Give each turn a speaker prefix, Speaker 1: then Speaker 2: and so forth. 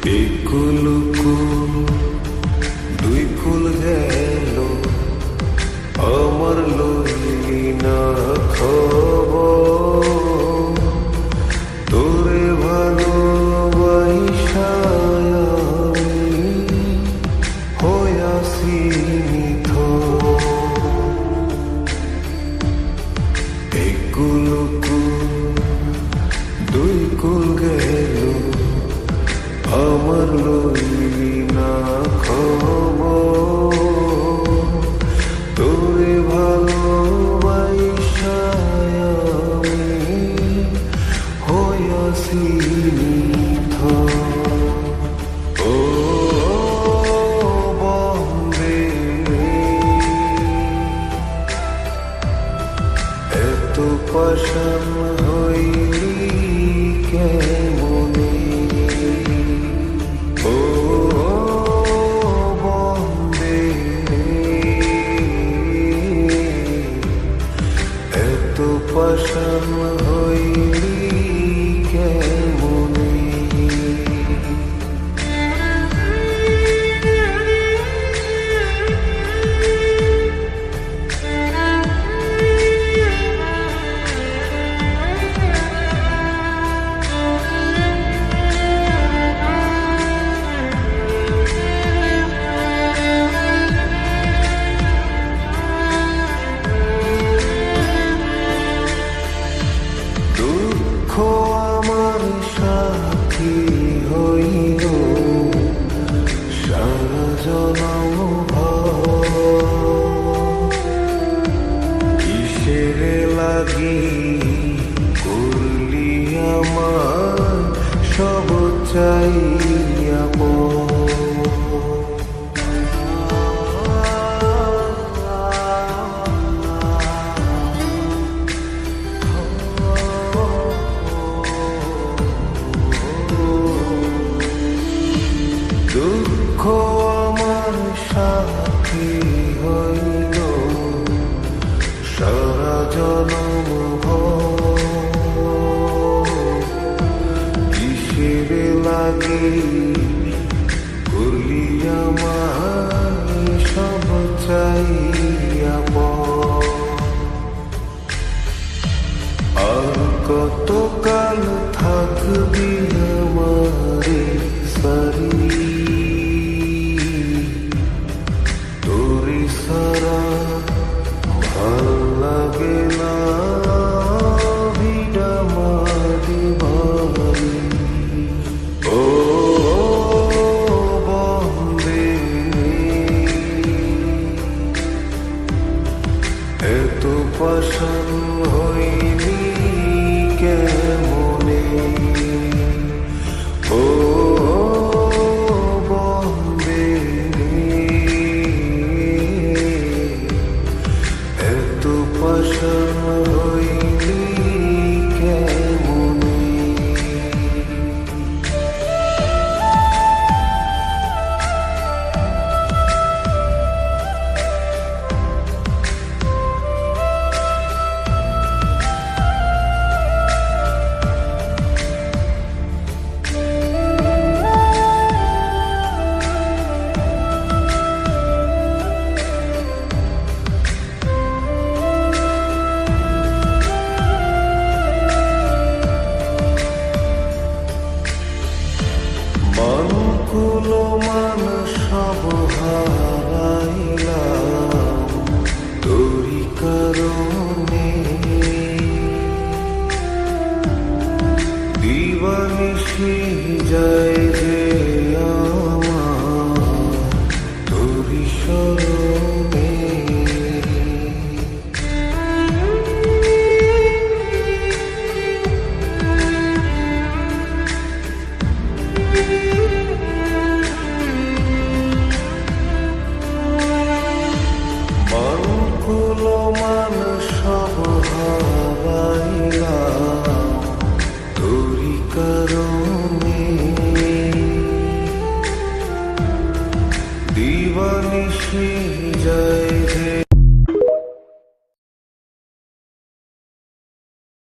Speaker 1: কুল দুই কুল গেল আমার লইলি না খবর তোরে ভালোবাসা আমি হইয়াছি নিথর। এই কুল দুই কুল গেল আমার লইলি না খবর তোরে ভালোবাসা আমি হইয়াছি নিথর। ও বন্দে এত পাষাণ হইলি কেমনে, ও বন্দে এত পাষাণ হইলি কেমনে। দুঃখ আমার সাথী হইল সারা জনম কিসের লাগি করলি আমার সব চাইয়া দুঃখ আমার সাথী হইল সারা জনম কিসের লাগে করলি আমার সব চাইয়া আর কতকাল থাকবি আমারে সারি তোরে সারা ভাল লাগে না ভিড়া মারি বাড়ি। ও বন্দে এত পাষাণ হইলি কেমনে, ও বন্দে এত পাষাণ হইলি কেমনে। মনকুলো মান সব হারাইলাম তোরি কারণে, দিবানিশি যায় যে আমার তোরি স্মরণে। মনকুলো মান সব হারাইলাম তোরি কারণে, দিবানিশি যায় যে